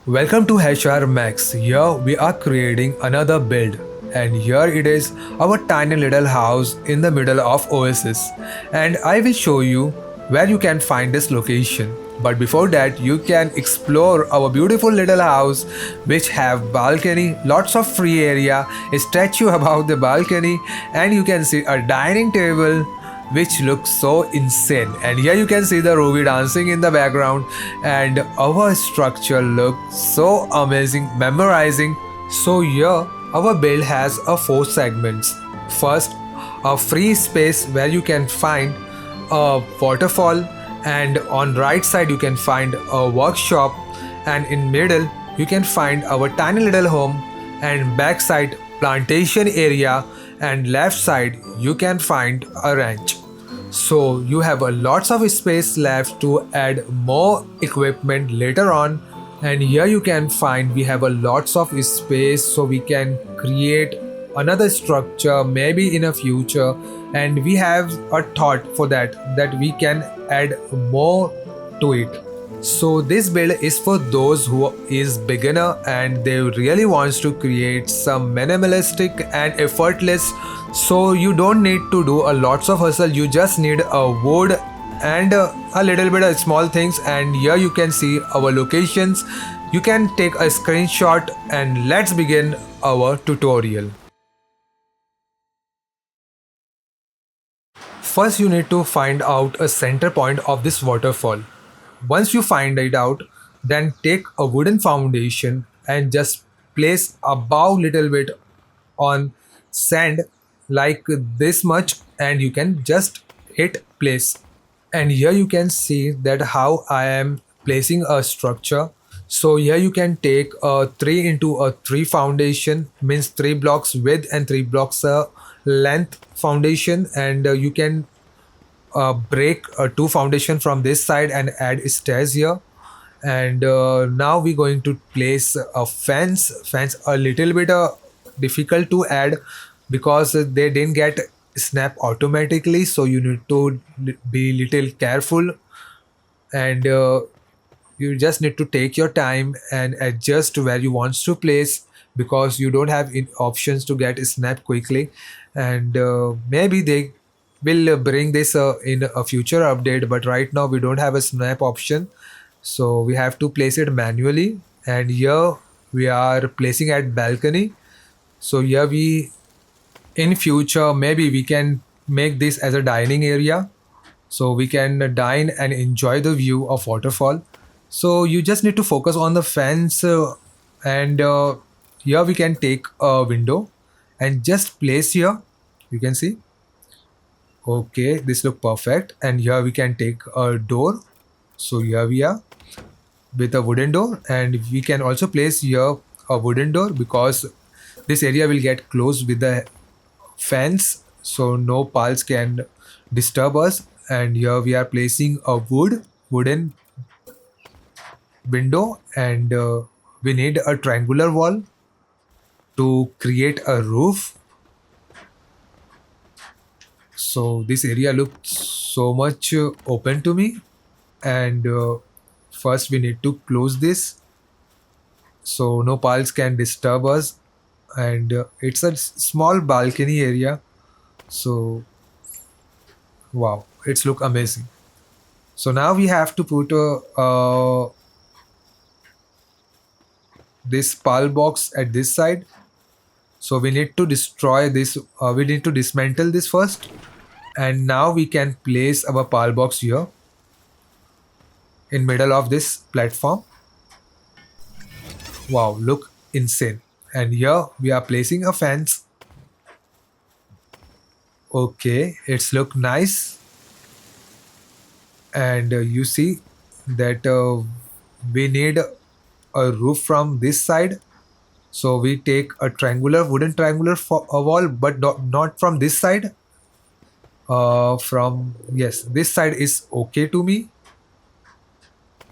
Welcome to HR Max. Here we are creating another build, and here it is, our tiny little house in the middle of Oasis. And I will show you where you can find this location. But before that, you can explore our beautiful little house which have balcony, lots of free area, a statue above the balcony, and you can see a dining table which looks so insane. And here you can see the Ruby dancing in the background, and our structure looks so amazing, memorizing. So here our build has a four segments. First, a free space where you can find a waterfall, and on right side you can find a workshop, and in middle you can find our tiny little home, and back side plantation area, and left side you can find a ranch. So you have a lots of space left to add more equipment later on. And here you can find we have a lots of space so we can create another structure maybe in a future, and we have a thought for that we can add more to it. So this build is for those who is beginner and they really wants to create some minimalistic and effortless. So you don't need to do a lots of hustle. You just need a wood and a little bit of small things. And here you can see our locations. You can take a screenshot and let's begin our tutorial. First, you need to find out a center point of this waterfall. Once you find it out, then take a wooden foundation and just place above little bit on sand like this much, and you can just hit place. And here you can see that how I am placing a structure. So here you can take a 3 into a 3 foundation, means 3 blocks width and 3 blocks length foundation, and you can break two foundation from this side and add stairs here. And now we're going to place a fence a little bit difficult to add because they didn't get snap automatically, so you need to be little careful. And you just need to take your time and adjust where you want to place, because you don't have options to get snap quickly. And maybe they will bring this in a future update, but right now we don't have a snap option, so we have to place it manually. And here we are placing at balcony. So here we, in future maybe we can make this as a dining area, so we can dine and enjoy the view of waterfall. So you just need to focus on the fence, and here we can take a window and just place here. You can see, okay, this look perfect. And here we can take a door. So here we are with a wooden door, and we can also place here a wooden door because this area will get closed with the fence, so no pals can disturb us. And here we are placing a wooden window, and we need a triangular wall to create a roof. So this area looks so much open to me. And first we need to close this so no pals can disturb us. And it's a small balcony area. So wow, it's look amazing. So now we have to put this pal box at this side. So we need to destroy this, we need to dismantle this first, and now we can place our pal box here in middle of this platform. Wow, look insane. And here we are placing a fence. Okay, it's look nice. And you see that we need a roof from this side. So we take a triangular, wooden triangular for a wall, but not from this side. From, yes, this side is okay to me.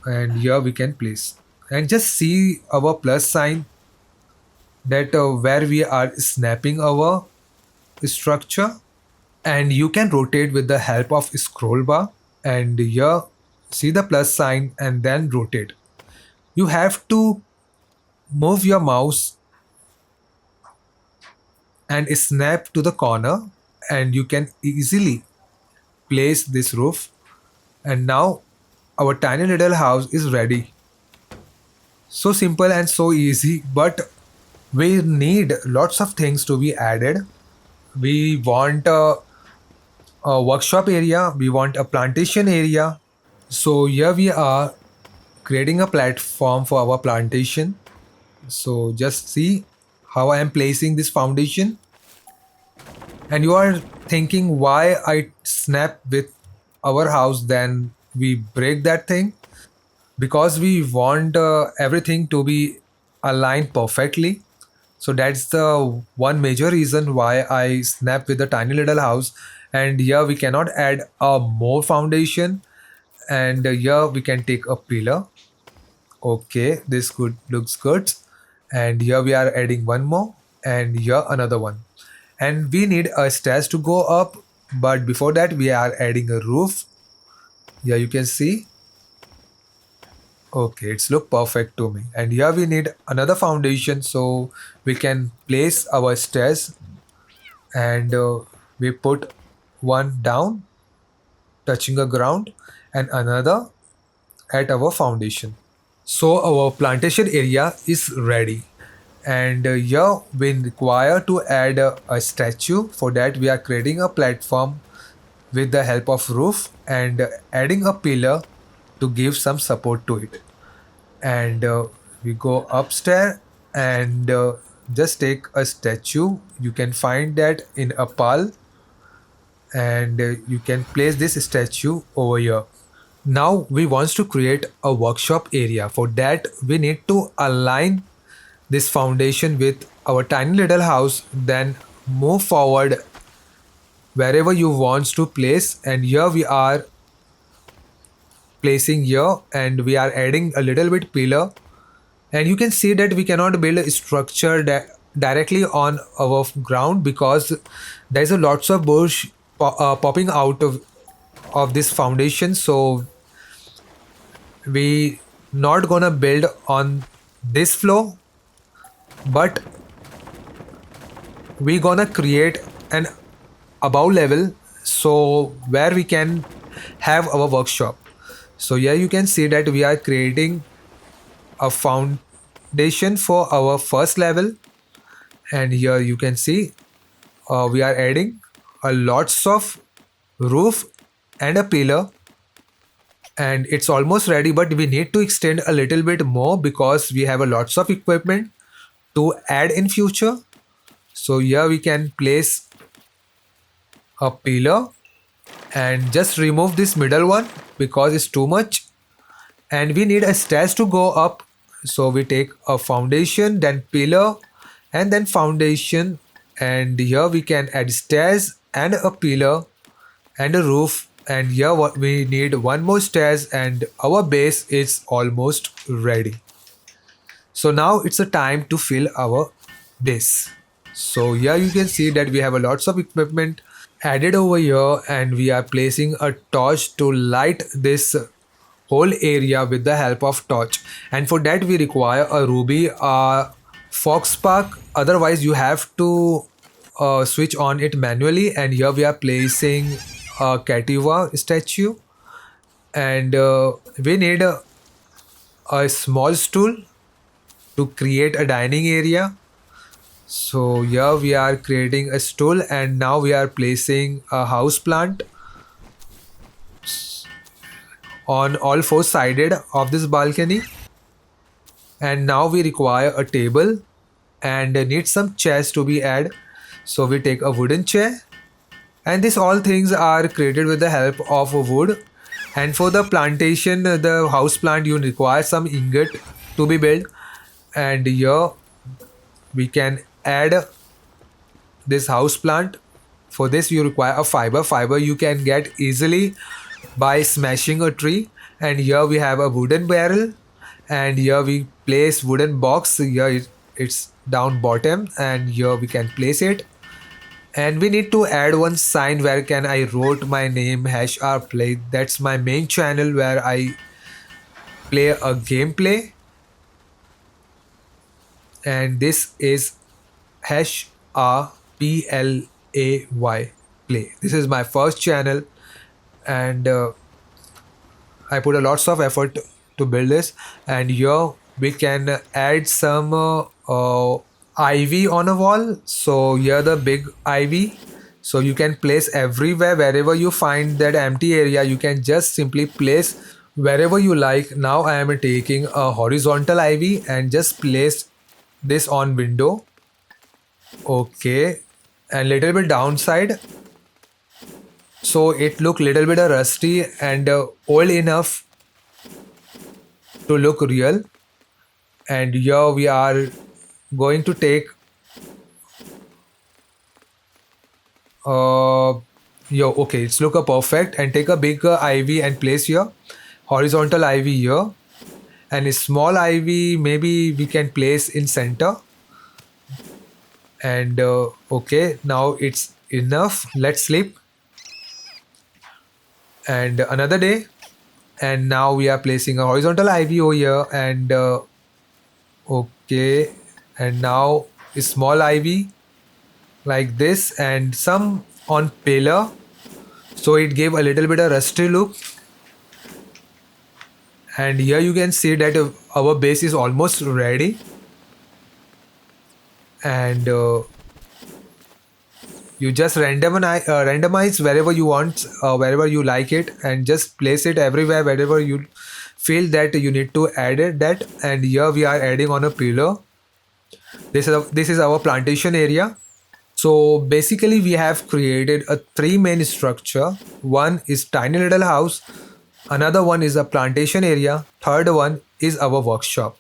And here we can place. And just see our plus sign, that where we are snapping our structure. And you can rotate with the help of scroll bar. And here see the plus sign and then rotate. You have to move your mouse and snap to the corner, and you can easily place this roof. And now our tiny little house is ready. So simple and so easy, but we need lots of things to be added. We want a workshop area, we want a plantation area. So here we are creating a platform for our plantation. So just see how I am placing this foundation. And you are thinking why I snap with our house, then we break that thing, because we want everything to be aligned perfectly. So that's the one major reason why I snap with the tiny little house. And here we cannot add a more foundation. And here we can take a pillar. Okay, this good looks good. And here we are adding one more, and here another one. And we need a stairs to go up, but before that we are adding a roof. Here you can see. Okay, it's look perfect to me. And here we need another foundation, so we can place our stairs. And we put one down touching the ground, and another at our foundation. So our plantation area is ready. And here we require to add a statue. For that we are creating a platform with the help of roof, and adding a pillar to give some support to it. And we go upstairs, and just take a statue. You can find that in a pal, and you can place this statue over here. Now we want to create a workshop area. For that we need to align this foundation with our tiny little house, then move forward wherever you want to place. And here we are placing here, and we are adding a little bit pillar. And you can see that we cannot build a structure directly on our ground, because there's a lots of bush popping out of this foundation. So we not gonna build on this floor, but we gonna create an above level, so where we can have our workshop. So here you can see that we are creating a foundation for our first level. And here you can see we are adding a lots of roof and a pillar, and it's almost ready, but we need to extend a little bit more because we have a lots of equipment to add in future. So here we can place a pillar, and just remove this middle one because it's too much. And we need a stairs to go up, so we take a foundation, then pillar, and then foundation. And here we can add stairs and a pillar and a roof. And here we need one more stairs, and our base is almost ready. So now it's a time to fill our base. So here you can see that we have a lots of equipment added over here, and we are placing a torch to light this whole area with the help of torch. And for that we require a ruby, a fox spark, otherwise you have to switch on it manually. And here we are placing a cativa statue, and we need a small stool to create a dining area. So here we are creating a stool, and now we are placing a house plant on all four sided of this balcony. And now we require a table and need some chairs to be added. So we take a wooden chair, and these all things are created with the help of wood. And for the plantation, the house plant, you require some ingot to be built. And here we can add this house plant. For this you require a fiber you can get easily by smashing a tree. And here we have a wooden barrel, and here we place wooden box. Here it's down bottom, and here we can place it. And we need to add one sign where can I wrote my name #rplay. That's my main channel where I play a gameplay. and this is hash RPLAY play. This is my first channel, and I put a lots of effort to build this. And here we can add some ivy on a wall. So here the big ivy. So you can place everywhere, wherever you find that empty area, you can just simply place wherever you like. Now I am taking a horizontal ivy and just place this on window. Okay, and little bit downside, so it look little bit rusty and old enough to look real. And here we are going to take uh okay, it's look a perfect, and take a big ivy and place here, horizontal ivy here, and a small ivy maybe we can place in center. And okay, now it's enough, let's sleep. And another day, and now we are placing a horizontal ivy over here, and okay, and now a small ivy like this, and some on pillar, so it gave a little bit of rusty look. And here you can see that our base is almost ready. And you just randomize wherever you want, wherever you like it, and just place it everywhere wherever you feel that you need to add it that. And here we are adding on a pillar. This is our plantation area. So basically we have created a three main structure. One is tiny little house, another one is a plantation area, third one is our workshop.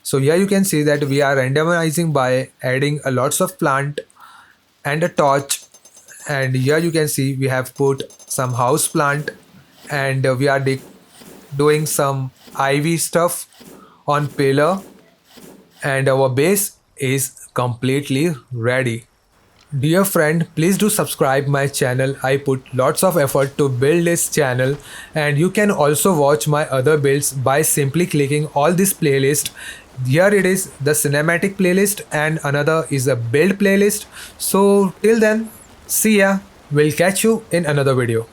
So here you can see that we are randomizing by adding a lots of plant and a torch. And here you can see we have put some house plant, and we are doing some ivy stuff on pillar, and our base is completely ready. Dear friend, please do subscribe my channel. I put lots of effort to build this channel, and you can also watch my other builds by simply clicking all this playlist. Here it is, the cinematic playlist, and another is a build playlist. So till then, see ya. We'll catch you in another video.